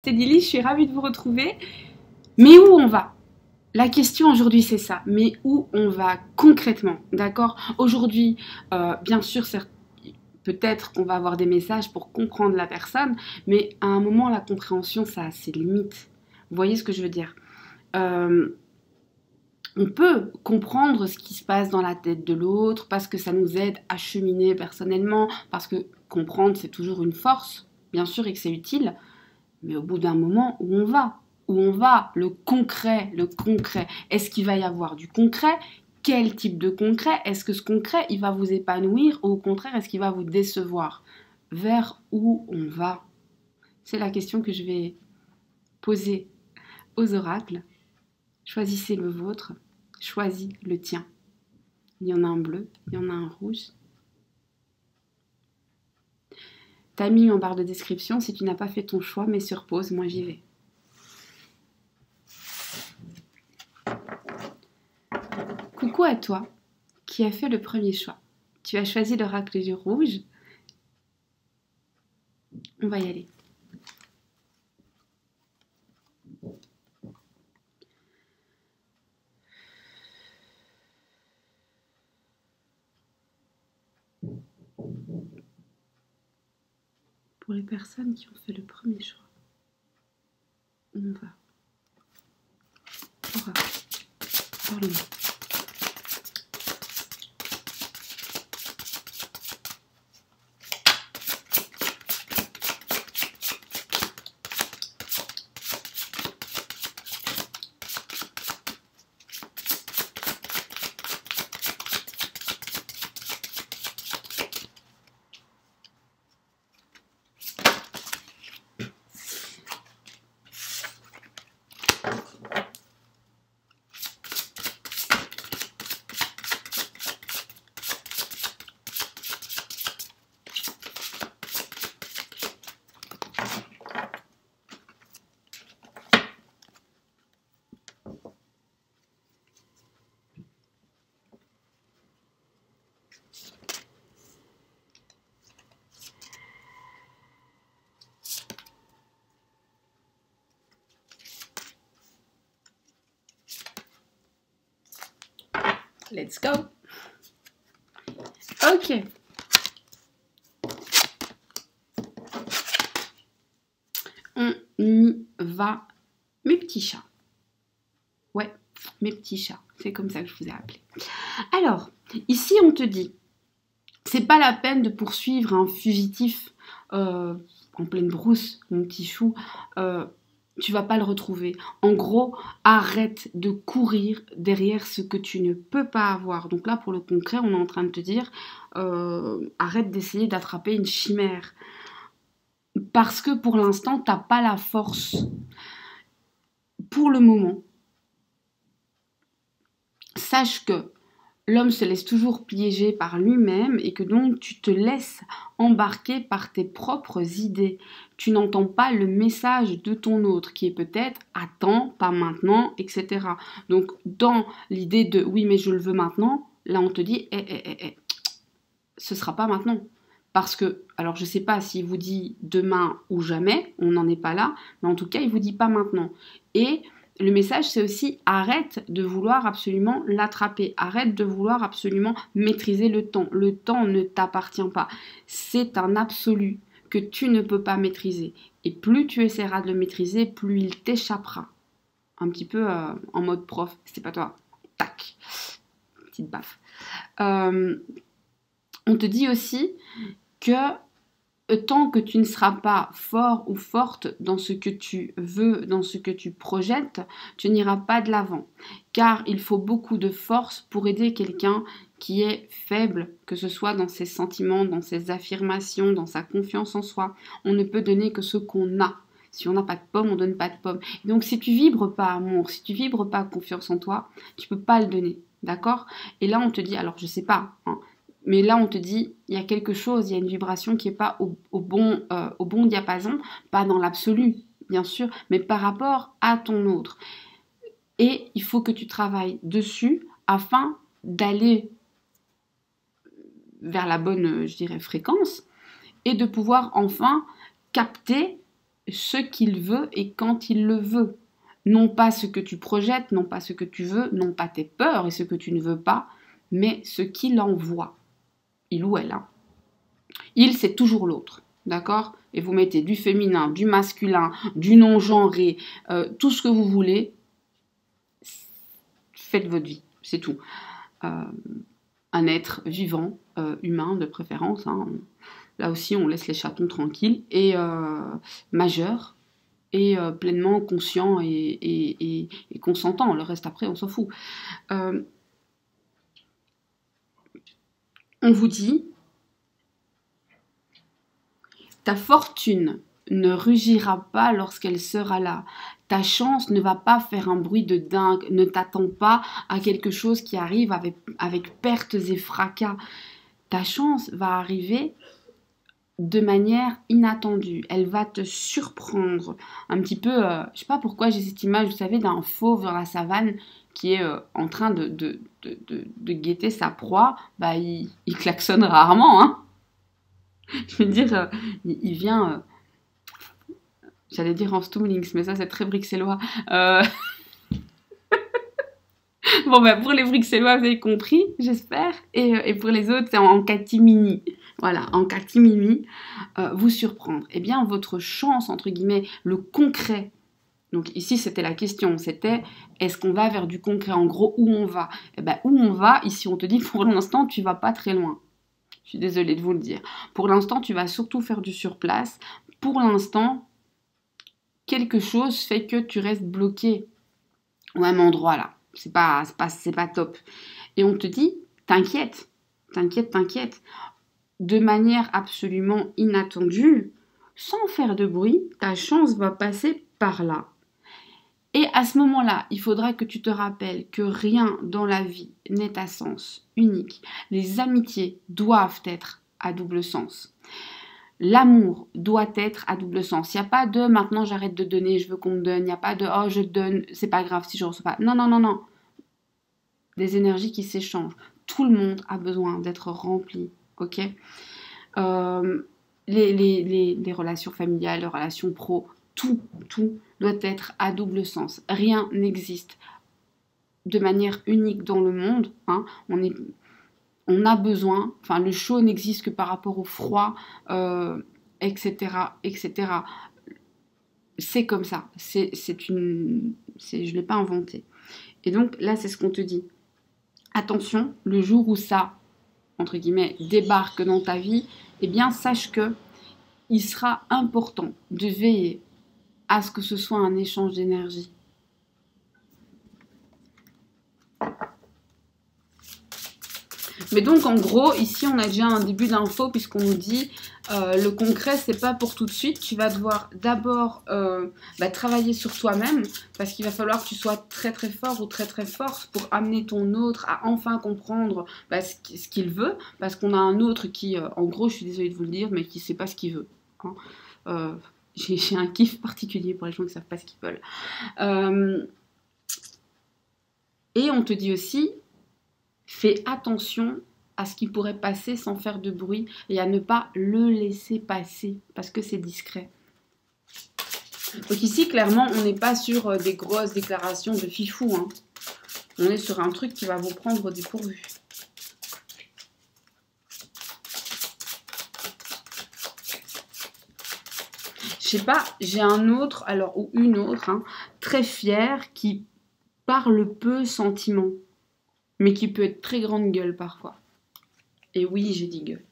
C'est Lily, je suis ravie de vous retrouver. Mais où on va? La question aujourd'hui c'est ça, mais où on va concrètement, d'accord? Aujourd'hui, bien sûr, peut-être qu'on va avoir des messages pour comprendre la personne, mais à un moment, la compréhension, ça a ses limites. Vous voyez ce que je veux dire? Euh, on peut comprendre ce qui se passe dans la tête de l'autre parce que ça nous aide à cheminer personnellement, parce que comprendre, c'est toujours une force, bien sûr, et que c'est utile. Mais au bout d'un moment, où on va? Où on va? Le concret, le concret. Est-ce qu'il va y avoir du concret? Quel type de concret? Est-ce que ce concret, il va vous épanouir ou au contraire, est-ce qu'il va vous décevoir? Vers où on va? C'est la question que je vais poser aux oracles. Choisissez le vôtre, choisis le tien. Il y en a un bleu, il y en a un rouge. T'as mis en barre de description si tu n'as pas fait ton choix, mais sur pause, moi j'y vais. Coucou à toi qui as fait le premier choix. Tu as choisi l'oracle du rouge. On va y aller. Pour les personnes qui ont fait le premier choix, on va. Oracle, parle-moi. Let's go. Ok. On y va. Mes petits chats. Ouais, mes petits chats. C'est comme ça que je vous ai appelé. Alors, ici on te dit, c'est pas la peine de poursuivre un fugitif en pleine brousse, mon petit chou. Tu vas pas le retrouver. En gros, arrête de courir derrière ce que tu ne peux pas avoir. Donc là, pour le concret, on est en train de te dire, arrête d'essayer d'attraper une chimère. Parce que pour l'instant, t'as pas la force. Pour le moment, sache que l'homme se laisse toujours piéger par lui-même et que donc tu te laisses embarquer par tes propres idées. Tu n'entends pas le message de ton autre qui est peut-être attends, pas maintenant, etc. Donc dans l'idée de oui mais je le veux maintenant, là on te dit ce sera pas maintenant. Parce que, alors je sais pas s'il vous dit demain ou jamais, on n'en est pas là, mais en tout cas il vous dit pas maintenant. Et le message, c'est aussi arrête de vouloir absolument l'attraper, arrête de vouloir absolument maîtriser le temps. Le temps ne t'appartient pas. C'est un absolu que tu ne peux pas maîtriser. Et plus tu essaieras de le maîtriser, plus il t'échappera. Un petit peu en mode prof, c'est pas toi. Tac, petite baffe. On te dit aussi que tant que tu ne seras pas fort ou forte dans ce que tu veux, dans ce que tu projettes, tu n'iras pas de l'avant. Car il faut beaucoup de force pour aider quelqu'un qui est faible, que ce soit dans ses sentiments, dans ses affirmations, dans sa confiance en soi. On ne peut donner que ce qu'on a. Si on n'a pas de pomme, on ne donne pas de pomme. Et donc si tu vibres pas amour, si tu vibres pas confiance en toi, tu peux pas le donner. D'accord? Et là on te dit, alors je sais pas, hein, mais là, on te dit, il y a quelque chose, il y a une vibration qui n'est pas au bon diapason, pas dans l'absolu, bien sûr, mais par rapport à ton autre. Et il faut que tu travailles dessus afin d'aller vers la bonne, je dirais, fréquence et de pouvoir enfin capter ce qu'il veut et quand il le veut. Non pas ce que tu projettes, non pas ce que tu veux, non pas tes peurs et ce que tu ne veux pas, mais ce qu'il envoie. Il ou elle. Hein. Il, c'est toujours l'autre. D'accord? Et vous mettez du féminin, du masculin, du non-genré, tout ce que vous voulez. Faites votre vie, c'est tout. Un être vivant, humain de préférence. Hein. Là aussi, on laisse les chatons tranquilles. Et majeur. Et pleinement conscient et consentant. Le reste, après, on s'en fout. On vous dit, ta fortune ne rugira pas lorsqu'elle sera là. Ta chance ne va pas faire un bruit de dingue. Ne t'attends pas à quelque chose qui arrive avec pertes et fracas. Ta chance va arriver de manière inattendue. Elle va te surprendre. Un petit peu, je sais pas pourquoi j'ai cette image, vous savez, d'un fauve dans la savane qui est en train de guetter sa proie. Bah, il klaxonne rarement, hein. Je veux dire, il vient... j'allais dire en Stumlings, mais ça c'est très bruxellois. Bon, bah, pour les bruxellois, vous avez compris, j'espère. Et pour les autres, c'est en catimini. Voilà, en catimini, vous surprendre. Eh bien, votre chance, entre guillemets, le concret. Donc ici, c'était la question, c'était est-ce qu'on va vers du concret? En gros, où on va? Eh bien, où on va, ici, on te dit, pour l'instant, tu vas pas très loin. Je suis désolée de vous le dire. Pour l'instant, tu vas surtout faire du surplace. Pour l'instant, quelque chose fait que tu restes bloqué au même endroit là. C'est pas top. Et on te dit, t'inquiète. De manière absolument inattendue, sans faire de bruit, ta chance va passer par là. Et à ce moment-là, il faudra que tu te rappelles que rien dans la vie n'est à sens unique. Les amitiés doivent être à double sens. L'amour doit être à double sens. Il n'y a pas de maintenant j'arrête de donner, je veux qu'on me donne. Il n'y a pas de oh je donne, c'est pas grave si je ne reçois pas. Non. Des énergies qui s'échangent. Tout le monde a besoin d'être rempli. Ok? Les relations familiales, les relations pro, tout doit être à double sens. Rien n'existe de manière unique dans le monde. Hein. On a besoin, enfin le chaud n'existe que par rapport au froid, etc. C'est comme ça. Je ne l'ai pas inventé. Et donc là, c'est ce qu'on te dit. Attention, le jour où ça, entre guillemets, débarque dans ta vie, eh bien, sache que il sera important de veiller à ce que ce soit un échange d'énergie. Mais donc, en gros, ici, on a déjà un début d'info puisqu'on nous dit le concret, c'est pas pour tout de suite. Tu vas devoir d'abord travailler sur toi-même parce qu'il va falloir que tu sois très très fort ou très très forte pour amener ton autre à enfin comprendre ce qu'il veut. Parce qu'on a un autre qui, en gros, je suis désolée de vous le dire, mais qui sait pas ce qu'il veut. Hein. J'ai un kiff particulier pour les gens qui savent pas ce qu'ils veulent. Et on te dit aussi, fais attention à ce qui pourrait passer sans faire de bruit et à ne pas le laisser passer parce que c'est discret. Donc ici, clairement, on n'est pas sur des grosses déclarations de fifou. Hein. On est sur un truc qui va vous prendre au dépourvu. Je sais pas, j'ai un autre, alors ou une autre, hein, très fière qui parle peu sentiment, mais qui peut être très grande gueule parfois. Et oui, j'ai dit gueule.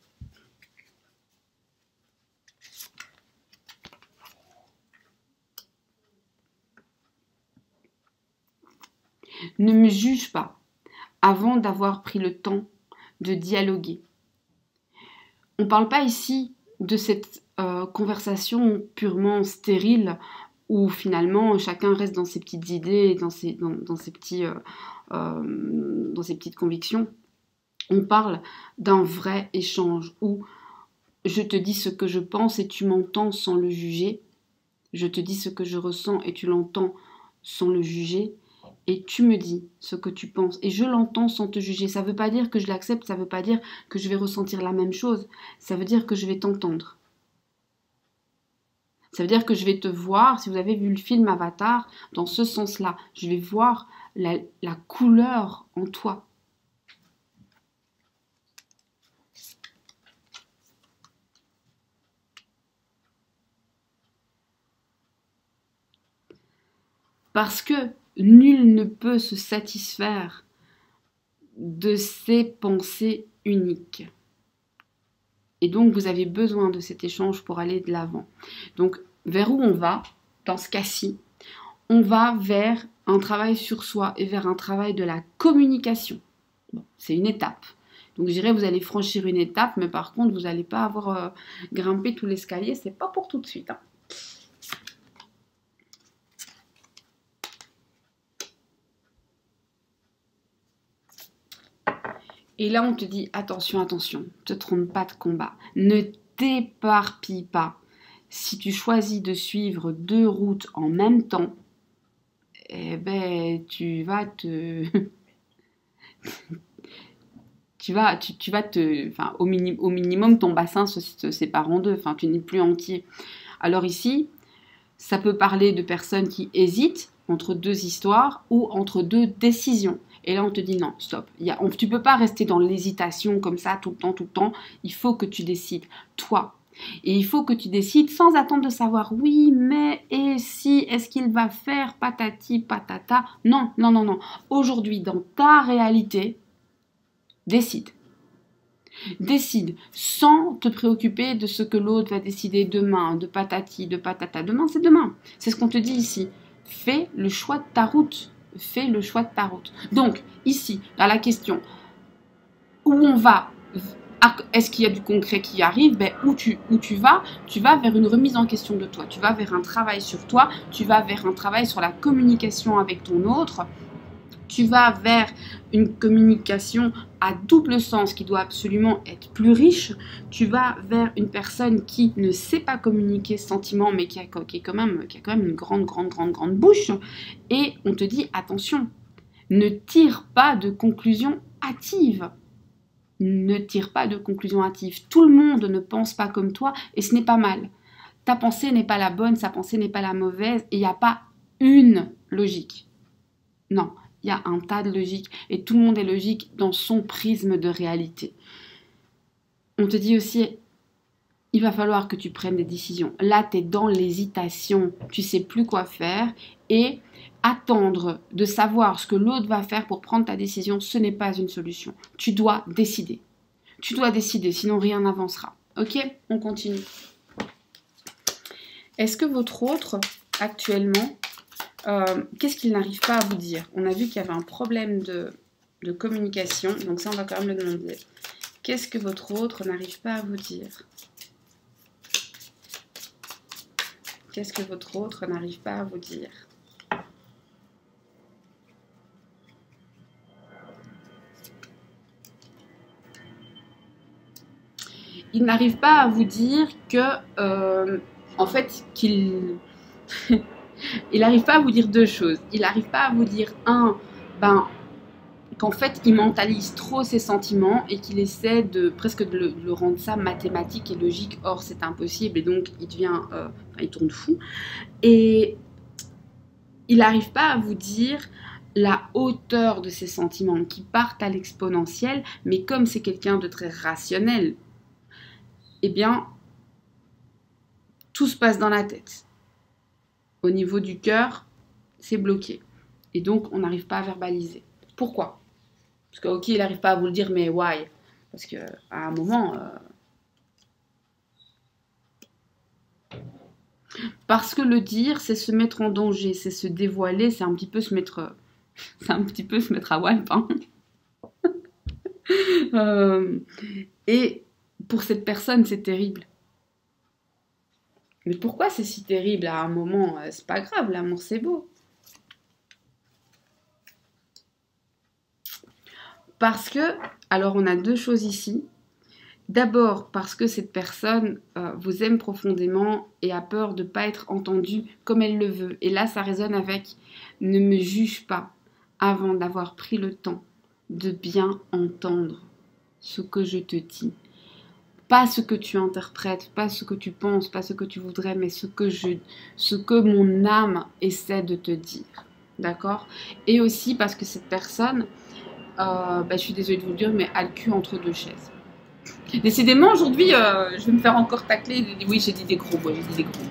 Ne me juge pas avant d'avoir pris le temps de dialoguer. On ne parle pas ici de cette conversation purement stérile où finalement chacun reste dans ses petites idées, dans ses petites convictions. On parle d'un vrai échange où je te dis ce que je pense et tu m'entends sans le juger. Je te dis ce que je ressens et tu l'entends sans le juger. Et tu me dis ce que tu penses et je l'entends sans te juger. Ça ne veut pas dire que je l'accepte, ça ne veut pas dire que je vais ressentir la même chose. Ça veut dire que je vais t'entendre. Ça veut dire que je vais te voir, si vous avez vu le film Avatar, dans ce sens-là, je vais voir la couleur en toi. Parce que nul ne peut se satisfaire de ses pensées uniques. Et donc, vous avez besoin de cet échange pour aller de l'avant. Donc, vers où on va, dans ce cas-ci, on va vers un travail sur soi et vers un travail de la communication. Bon, c'est une étape. Donc, je dirais, vous allez franchir une étape, mais par contre, vous n'allez pas avoir grimpé tout l'escalier. C'est pas pour tout de suite, hein. Et là, on te dit, attention, attention, ne te trompe pas de combat. Ne t'éparpille pas. Si tu choisis de suivre 2 routes en même temps, eh ben, tu vas te... Enfin, au minimum, ton bassin se sépare en 2. Enfin, tu n'es plus entier. Alors ici, ça peut parler de personnes qui hésitent entre 2 histoires ou entre 2 décisions. Et là, on te dit non, stop. Tu ne peux pas rester dans l'hésitation comme ça tout le temps. Il faut que tu décides, toi. Et il faut que tu décides sans attendre de savoir, oui, mais, et si, est-ce qu'il va faire patati, patata. Non, non, non, non. Aujourd'hui, dans ta réalité, décide. Décide sans te préoccuper de ce que l'autre va décider demain, de patati, de patata. Demain, c'est demain. C'est ce qu'on te dit ici. Fais le choix de ta route. Fais le choix de ta route. Donc, ici, dans la question, où on va, est-ce qu'il y a du concret qui arrive? Ben, où tu vas vers une remise en question de toi. Tu vas vers un travail sur toi. Tu vas vers un travail sur la communication avec ton autre. Tu vas vers une communication à double sens qui doit absolument être plus riche. Tu vas vers une personne qui ne sait pas communiquer sentiments, mais qui a quand même une grande bouche. Et on te dit, attention, ne tire pas de conclusions hâtives. Ne tire pas de conclusions hâtives. Tout le monde ne pense pas comme toi et ce n'est pas mal. Ta pensée n'est pas la bonne, sa pensée n'est pas la mauvaise et il n'y a pas une logique. Non. Il y a un tas de logiques et tout le monde est logique dans son prisme de réalité. On te dit aussi, il va falloir que tu prennes des décisions. Là, tu es dans l'hésitation, tu sais plus quoi faire et attendre de savoir ce que l'autre va faire pour prendre ta décision, ce n'est pas une solution. Tu dois décider. Tu dois décider, sinon rien n'avancera. Ok, on continue. Est-ce que votre autre, actuellement, qu'est-ce qu'il n'arrive pas à vous dire? On a vu qu'il y avait un problème de communication, donc ça on va quand même le demander. Qu'est-ce que votre autre n'arrive pas à vous dire? Qu'est-ce que votre autre n'arrive pas à vous dire? Il n'arrive pas à vous dire que, en fait, qu'il... Il n'arrive pas à vous dire 2 choses. Il n'arrive pas à vous dire, qu'en fait, il mentalise trop ses sentiments et qu'il essaie presque de le rendre ça mathématique et logique. Or, c'est impossible et donc il tourne fou. Et il n'arrive pas à vous dire la hauteur de ses sentiments qui partent à l'exponentielle, mais comme c'est quelqu'un de très rationnel, eh bien, tout se passe dans la tête. Au niveau du cœur, c'est bloqué. Et donc, on n'arrive pas à verbaliser. Pourquoi? Parce que, ok, il n'arrive pas à vous le dire, mais why? Parce qu'à un moment... Parce que le dire, c'est se mettre en danger, c'est se dévoiler, c'est un petit peu se mettre... c'est un petit peu se mettre à wipe. Hein. Et pour cette personne, c'est terrible. Mais pourquoi c'est si terrible à un moment? C'est pas grave, l'amour c'est beau. Parce que, alors on a 2 choses ici. D'abord parce que cette personne vous aime profondément et a peur de ne pas être entendue comme elle le veut. Et là ça résonne avec ne me juge pas avant d'avoir pris le temps de bien entendre ce que je te dis. Pas ce que tu interprètes, pas ce que tu penses, pas ce que tu voudrais, mais ce que mon âme essaie de te dire. D'accord? Et aussi parce que cette personne, je suis désolée de vous le dire, mais a le cul entre deux chaises. Décidément, aujourd'hui, je vais me faire encore tacler. Oui, j'ai dit des gros mots, j'ai dit des gros mots.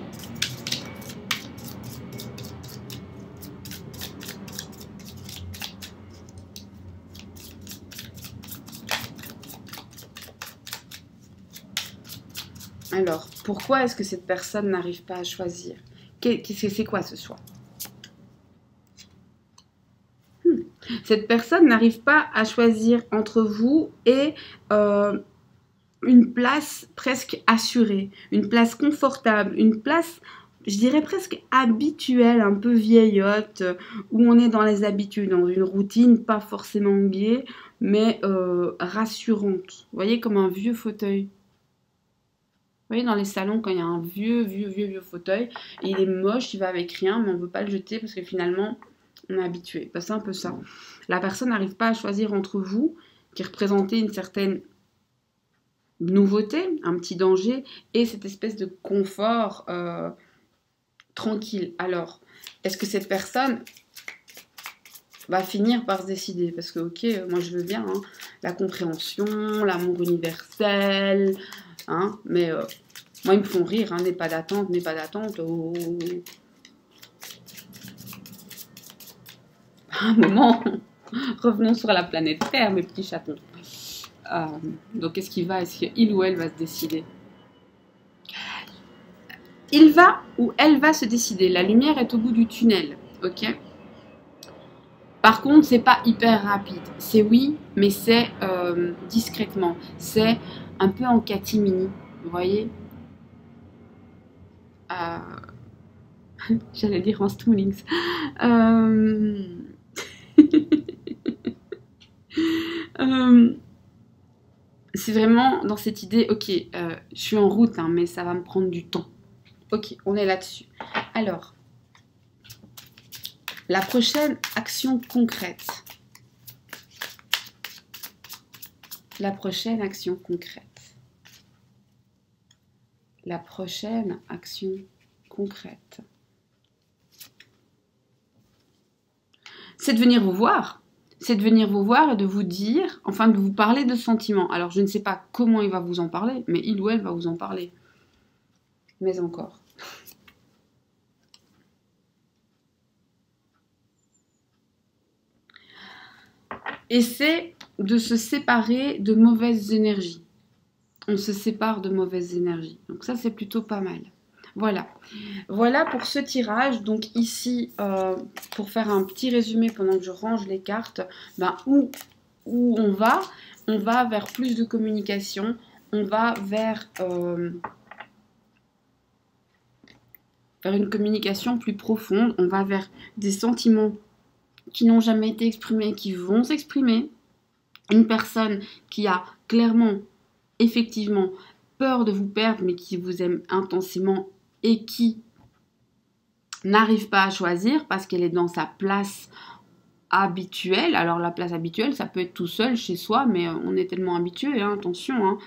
Alors, pourquoi est-ce que cette personne n'arrive pas à choisir? C'est quoi ce choix? Cette personne n'arrive pas à choisir entre vous et une place presque assurée, une place confortable, une place, je dirais presque habituelle, un peu vieillotte, où on est dans les habitudes, dans une routine pas forcément gaie, mais rassurante. Vous voyez, comme un vieux fauteuil. Vous voyez, dans les salons, quand il y a un vieux fauteuil, et il est moche, il va avec rien, mais on ne veut pas le jeter parce que finalement, on est habitué. C'est un peu ça. La personne n'arrive pas à choisir entre vous, qui représentez une certaine nouveauté, un petit danger, et cette espèce de confort tranquille. Alors, est-ce que cette personne va finir par se décider? Parce que, ok, moi je veux bien, hein, la compréhension, l'amour universel, hein, mais moi ils me font rire, hein, n'aie pas d'attente, n'aie pas d'attente. Oh. Un moment, revenons sur la planète Terre, mes petits chatons. Donc, est-ce qu'il ou elle va se décider? Il va ou elle va se décider. La lumière est au bout du tunnel, ok? Par contre, c'est pas hyper rapide. C'est oui, mais c'est discrètement. C'est un peu en catimini, vous voyez? J'allais dire en Stoolings. C'est vraiment dans cette idée, ok, je suis en route, hein, mais ça va me prendre du temps. Ok, on est là-dessus. Alors, la prochaine action concrète. La prochaine action concrète. La prochaine action concrète. C'est de venir vous voir. C'est de venir vous voir et de vous dire, enfin de vous parler de sentiments. Alors je ne sais pas comment il va vous en parler, mais il ou elle va vous en parler. Mais encore. Et c'est de se séparer de mauvaises énergies. On se sépare de mauvaises énergies. Donc ça, c'est plutôt pas mal. Voilà. Voilà pour ce tirage. Donc ici, pour faire un petit résumé pendant que je range les cartes, où on va vers plus de communication, on va vers une communication plus profonde, on va vers des sentiments qui n'ont jamais été exprimés, qui vont s'exprimer. Une personne qui a clairement, effectivement, peur de vous perdre, mais qui vous aime intensément et qui n'arrive pas à choisir parce qu'elle est dans sa place habituelle. Alors la place habituelle, ça peut être tout seul chez soi, mais on est tellement habitué, hein, attention, hein.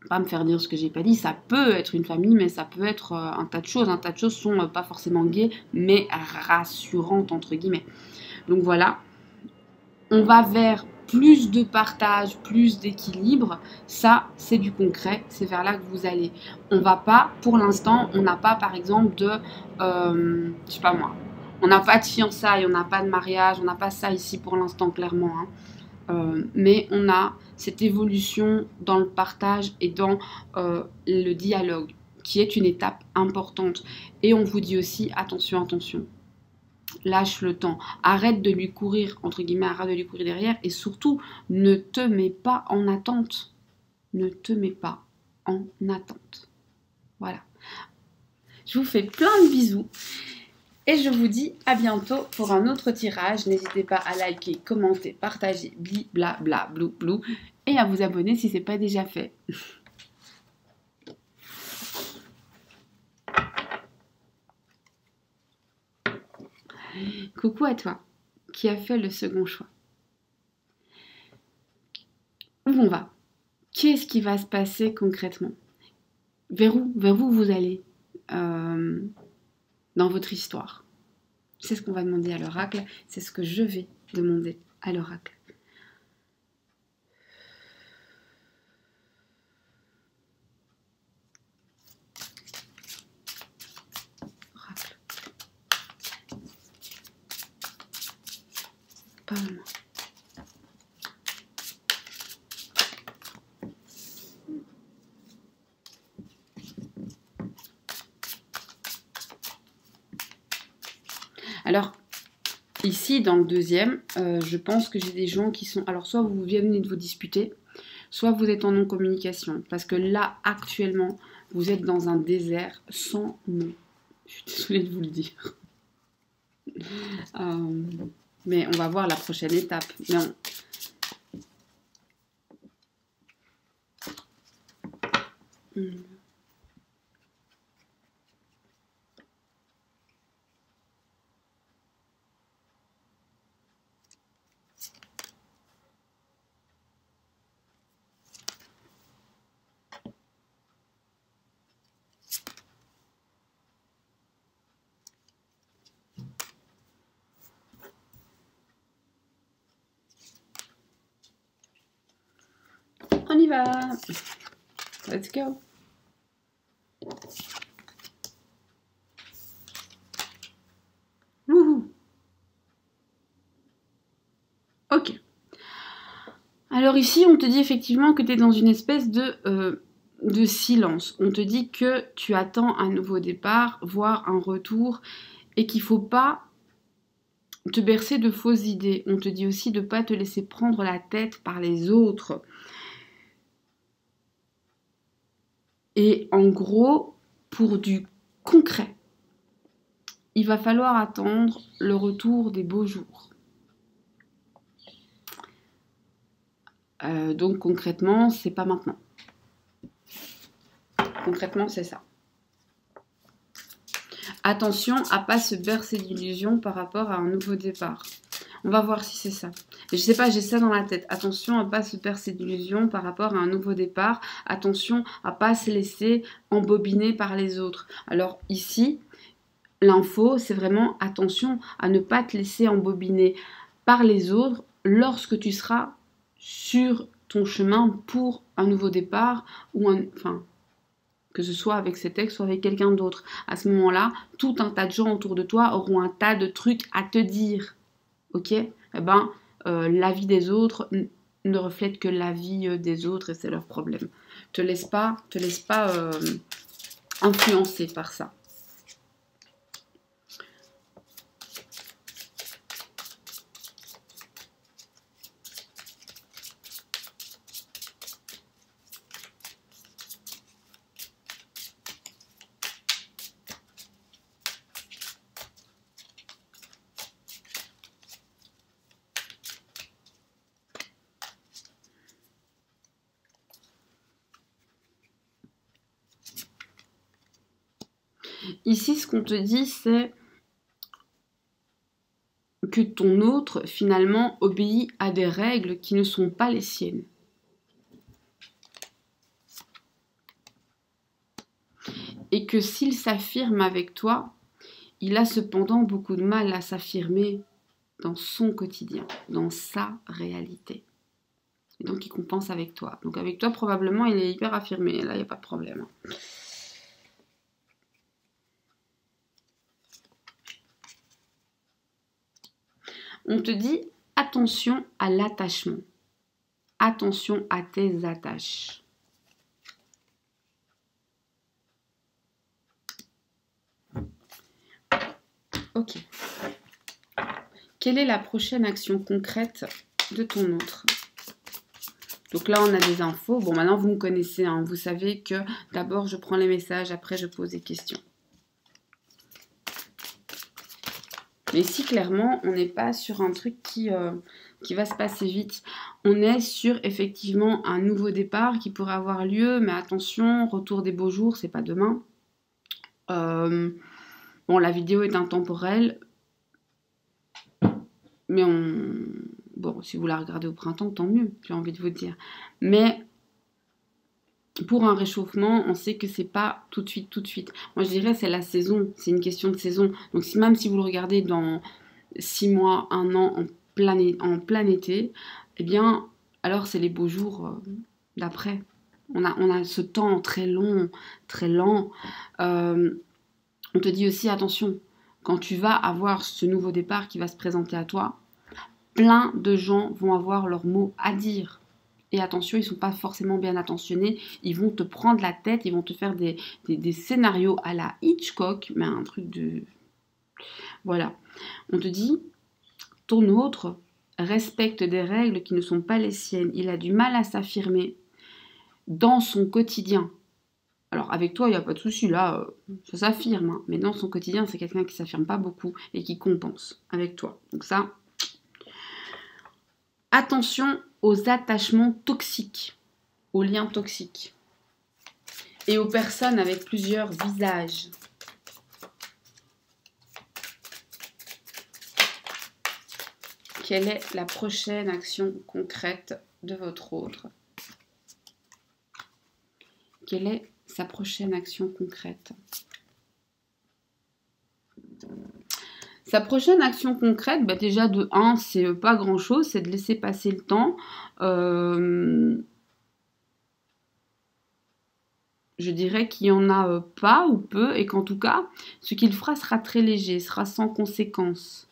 Pas me faire dire ce que j'ai pas dit, ça peut être une famille, mais ça peut être un tas de choses. Un tas de choses sont pas forcément gays, mais rassurantes, entre guillemets. Donc voilà, on va vers plus de partage, plus d'équilibre. Ça, c'est du concret, c'est vers là que vous allez. On va pas, pour l'instant, on n'a pas, par exemple, je sais pas moi, on n'a pas de fiançailles, on n'a pas de mariage, on n'a pas ça ici pour l'instant, clairement, hein. Mais on a cette évolution dans le partage et dans le dialogue, qui est une étape importante. Et on vous dit aussi, attention, attention, lâche le temps, arrête de lui courir, entre guillemets, arrête de lui courir derrière, et surtout, ne te mets pas en attente. Ne te mets pas en attente. Voilà. Je vous fais plein de bisous. Et je vous dis à bientôt pour un autre tirage. N'hésitez pas à liker, commenter, partager, bli, bla, bla, blou, blou. Et à vous abonner si ce n'est pas déjà fait. Coucou à toi qui a fait le second choix. Où on va? qu'est-ce qui va se passer concrètement? Vers où vous allez dans votre histoire? C'est ce qu'on va demander à l'oracle, c'est ce que je vais demander à l'oracle. Oracle. Parle-moi. Alors, ici, dans le deuxième, je pense que j'ai des gens qui sont... Alors, soit vous venez de vous disputer, soit vous êtes en non-communication. Parce que là, actuellement, vous êtes dans un désert sans nom. Je suis désolée de vous le dire. Mais on va voir la prochaine étape. Non. On y va. Let's go. Wouhou. Ok. Alors ici, on te dit effectivement que tu es dans une espèce de silence. On te dit que tu attends un nouveau départ, voire un retour, et qu'il ne faut pas te bercer de fausses idées. On te dit aussi de ne pas te laisser prendre la tête par les autres. Et en gros, pour du concret, il va falloir attendre le retour des beaux jours. Donc concrètement, c'est pas maintenant. Concrètement, c'est ça. Attention à ne pas se bercer d'illusions par rapport à un nouveau départ. On va voir si c'est ça. Je sais pas, j'ai ça dans la tête. Attention à ne pas se bercer d'illusions par rapport à un nouveau départ. Attention à ne pas se laisser embobiner par les autres. Alors ici, l'info, c'est vraiment attention à ne pas te laisser embobiner par les autres lorsque tu seras sur ton chemin pour un nouveau départ ou que ce soit avec cet ex ou avec quelqu'un d'autre. À ce moment-là, tout un tas de gens autour de toi auront un tas de trucs à te dire. Ok? Eh ben, la vie des autres ne reflète que la vie des autres et c'est leur problème. Te laisse pas influencer par ça. Ici, ce qu'on te dit, c'est que ton autre, finalement, obéit à des règles qui ne sont pas les siennes. Et que s'il s'affirme avec toi, il a cependant beaucoup de mal à s'affirmer dans son quotidien, dans sa réalité. Et donc, il compense avec toi. Donc, avec toi, probablement, il est hyper affirmé. Là, il n'y a pas de problème. On te dit attention à l'attachement. Attention à tes attaches. Ok. Quelle est la prochaine action concrète de ton autre? Donc là, on a des infos. Bon, maintenant, vous me connaissez. Hein. Vous savez que d'abord, je prends les messages. Après, je pose des questions. Mais ici, clairement, on n'est pas sur un truc qui va se passer vite. On est sur, effectivement, un nouveau départ qui pourrait avoir lieu. Mais attention, retour des beaux jours, c'est pas demain. Bon, la vidéo est intemporelle. Mais bon, si vous la regardez au printemps, tant mieux, j'ai envie de vous dire. Mais pour un réchauffement, on sait que c'est pas tout de suite, tout de suite. Moi, je dirais c'est la saison, c'est une question de saison. Donc, même si vous le regardez dans 6 mois, 1 an, en plein été, eh bien, alors c'est les beaux jours d'après. On a ce temps très long, très lent. On te dit aussi, attention, quand tu vas avoir ce nouveau départ qui va se présenter à toi, plein de gens vont avoir leurs mots à dire. Et attention, ils ne sont pas forcément bien attentionnés. Ils vont te prendre la tête, ils vont te faire des scénarios à la Hitchcock, mais un truc de... Voilà. On te dit, ton autre respecte des règles qui ne sont pas les siennes. Il a du mal à s'affirmer dans son quotidien. Alors avec toi, il n'y a pas de souci, là, ça s'affirme. Hein. Mais dans son quotidien, c'est quelqu'un qui ne s'affirme pas beaucoup et qui compense avec toi. Donc ça, attention aux attachements toxiques, aux liens toxiques et aux personnes avec plusieurs visages. Quelle est la prochaine action concrète de votre autre? Quelle est sa prochaine action concrète? Sa prochaine action concrète, bah déjà de 1, c'est pas grand chose, c'est de laisser passer le temps. Je dirais qu'il n'y en a pas ou peu, et qu'en tout cas, ce qu'il fera sera très léger, sera sans conséquence.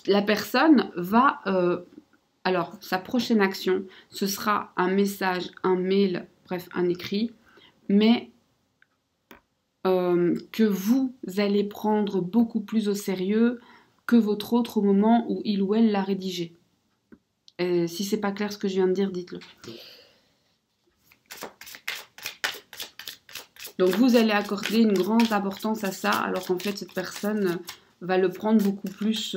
La personne va... alors, sa prochaine action, ce sera un message, un mail, bref, un écrit, mais que vous allez prendre beaucoup plus au sérieux que votre autre au moment où il ou elle l'a rédigé. Si c'est pas clair ce que je viens de dire, dites-le. Donc vous allez accorder une grande importance à ça, alors qu'en fait cette personne va le prendre beaucoup plus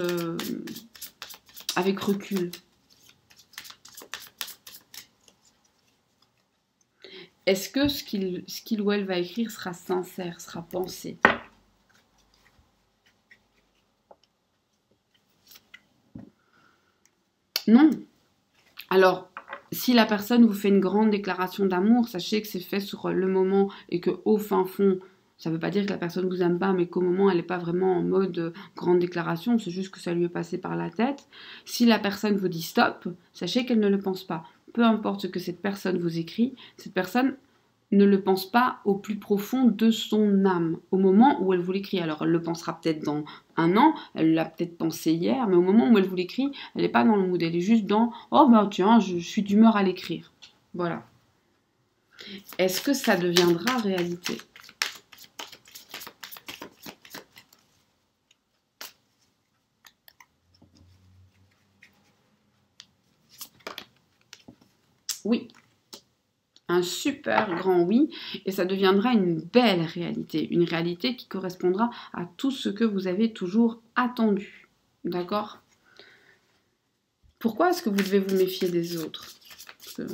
avec recul. Est-ce que ce qu'il ou elle va écrire sera sincère, sera pensé? Non. Alors, si la personne vous fait une grande déclaration d'amour, sachez que c'est fait sur le moment et qu'au fin fond, ça ne veut pas dire que la personne ne vous aime pas, mais qu'au moment, elle n'est pas vraiment en mode grande déclaration, c'est juste que ça lui est passé par la tête. Si la personne vous dit stop, sachez qu'elle ne le pense pas. Peu importe ce que cette personne vous écrit, cette personne ne le pense pas au plus profond de son âme, au moment où elle vous l'écrit. Alors elle le pensera peut-être dans 1 an, elle l'a peut-être pensé hier, mais au moment où elle vous l'écrit, elle n'est pas dans le mood, elle est juste dans « Oh ben tiens, je suis d'humeur à l'écrire ». Voilà. Est-ce que ça deviendra réalité? Oui. Un super grand oui, et ça deviendra une belle réalité, une réalité qui correspondra à tout ce que vous avez toujours attendu. D'accord? Pourquoi est-ce que vous devez vous méfier des autres?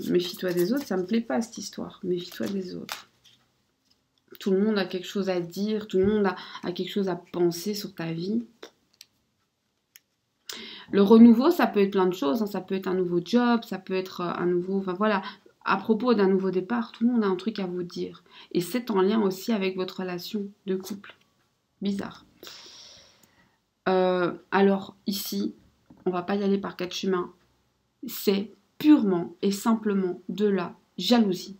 Méfie-toi des autres, ça me plaît pas cette histoire. Méfie-toi des autres. Tout le monde a quelque chose à dire, tout le monde a quelque chose à penser sur ta vie. Le renouveau, ça peut être plein de choses, hein. Ça peut être un nouveau job, ça peut être un nouveau... Enfin voilà, à propos d'un nouveau départ, tout le monde a un truc à vous dire. Et c'est en lien aussi avec votre relation de couple. Bizarre. Alors ici, on va pas y aller par 4 chemins. C'est purement et simplement de la jalousie.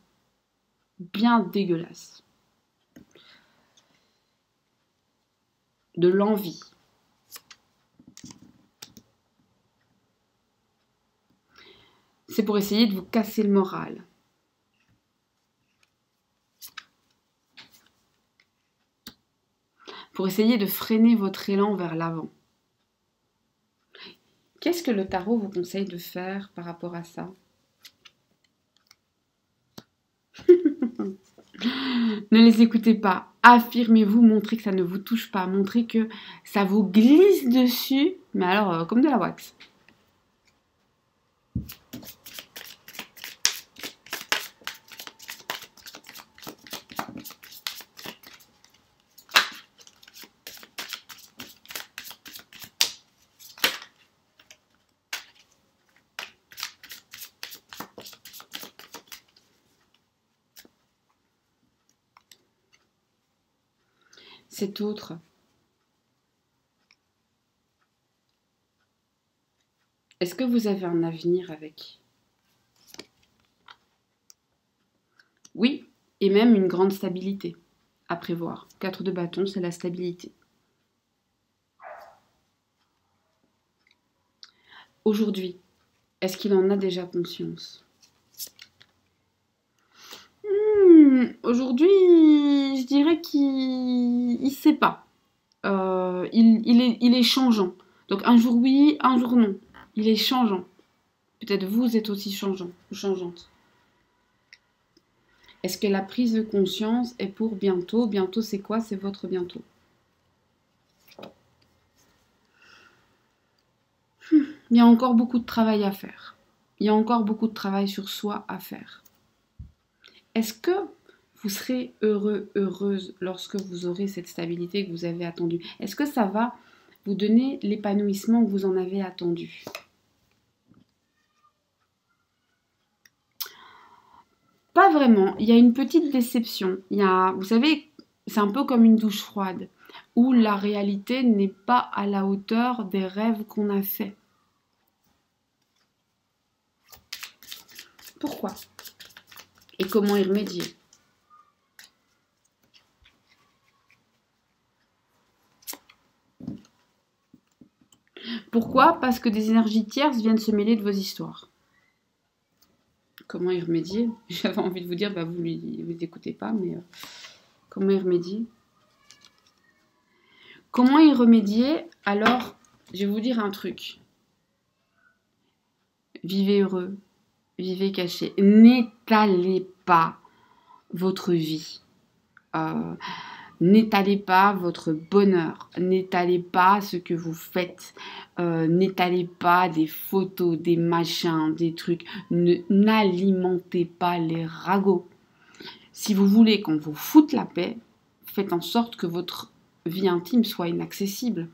Bien dégueulasse. De l'envie. C'est pour essayer de vous casser le moral. Pour essayer de freiner votre élan vers l'avant. Qu'est-ce que le tarot vous conseille de faire par rapport à ça? Ne les écoutez pas. Affirmez-vous, montrez que ça ne vous touche pas. Montrez que ça vous glisse dessus, mais alors comme de la wax. cet autre? Est-ce que vous avez un avenir avec? Oui, et même une grande stabilité à prévoir. 4 de bâton, c'est la stabilité. Aujourd'hui, est-ce qu'il en a déjà conscience? Aujourd'hui, je dirais qu'il ne sait pas. Il est changeant. Donc un jour oui, un jour non. Il est changeant. Peut-être vous êtes aussi changeant ou changeante. Est-ce que la prise de conscience est pour bientôt? Bientôt, c'est quoi? C'est votre bientôt. Il y a encore beaucoup de travail à faire. Il y a encore beaucoup de travail sur soi à faire. Est-ce que vous serez heureux, heureuse lorsque vous aurez cette stabilité que vous avez attendue? Est-ce que ça va vous donner l'épanouissement que vous en avez attendu? Pas vraiment. Il y a une petite déception. Vous savez, c'est un peu comme une douche froide, où la réalité n'est pas à la hauteur des rêves qu'on a faits. Pourquoi? Et comment y remédier? Pourquoi? Parce que des énergies tierces viennent se mêler de vos histoires. Comment y remédier? J'avais envie de vous dire, bah vous écoutez pas, mais comment y remédier? Comment y remédier? Alors, je vais vous dire un truc. Vivez heureux, vivez caché. N'étalez pas votre vie. N'étalez pas votre bonheur, n'étalez pas ce que vous faites, n'étalez pas des photos, des machins, des trucs, n'alimentez pas les ragots. Si vous voulez qu'on vous foute la paix, faites en sorte que votre vie intime soit inaccessible.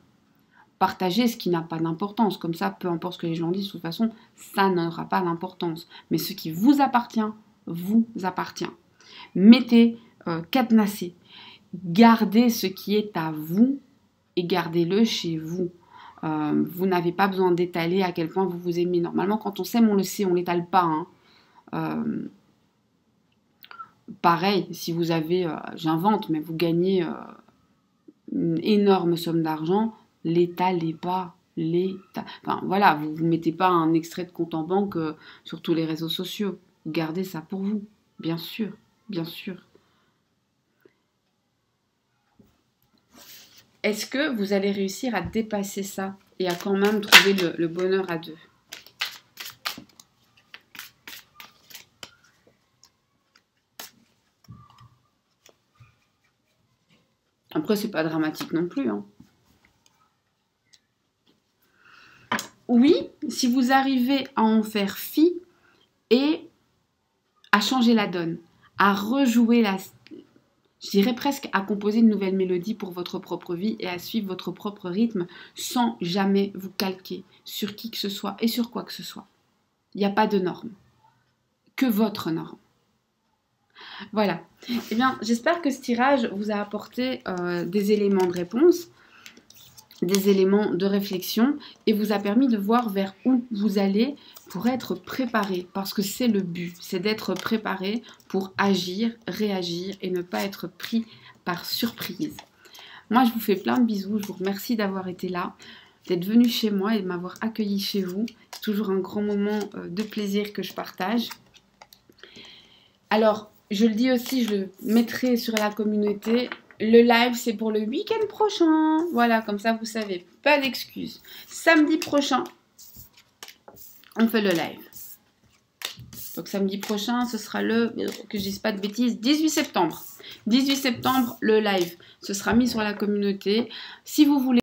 Partagez ce qui n'a pas d'importance, comme ça, peu importe ce que les gens disent, de toute façon, ça n'aura pas d'importance. Mais ce qui vous appartient, Mettez, cadenassez. Gardez ce qui est à vous et gardez-le chez vous. Vous n'avez pas besoin d'étaler à quel point vous vous aimez. Normalement, quand on s'aime, on le sait, on ne l'étale pas. Pareil, si vous avez, j'invente, mais vous gagnez une énorme somme d'argent, l'étalez pas. Enfin, voilà, vous ne mettez pas un extrait de compte en banque sur tous les réseaux sociaux. Gardez ça pour vous, bien sûr, bien sûr. Est-ce que vous allez réussir à dépasser ça et à quand même trouver le bonheur à deux? Après, c'est pas dramatique non plus. Hein. Oui, si vous arrivez à en faire fi et à changer la donne, à rejouer je dirais presque à composer une nouvelle mélodie pour votre propre vie et à suivre votre propre rythme sans jamais vous calquer sur qui que ce soit et sur quoi que ce soit. Il n'y a pas de norme, que votre norme. Voilà. Eh bien, j'espère que ce tirage vous a apporté des éléments de réponse, des éléments de réflexion et vous a permis de voir vers où vous allez pour être préparé. Parce que c'est le but, c'est d'être préparé pour agir, réagir et ne pas être pris par surprise. Moi, je vous fais plein de bisous. Je vous remercie d'avoir été là, d'être venu chez moi et de m'avoir accueilli chez vous. C'est toujours un grand moment de plaisir que je partage. Alors, je le dis aussi, je le mettrai sur la communauté. Le live, c'est pour le week-end prochain. Voilà, comme ça, vous savez. Pas d'excuses. Samedi prochain, on fait le live. Donc, samedi prochain, ce sera que je dise pas de bêtises, 18 septembre. 18 septembre, le live. Ce sera mis sur la communauté. Si vous voulez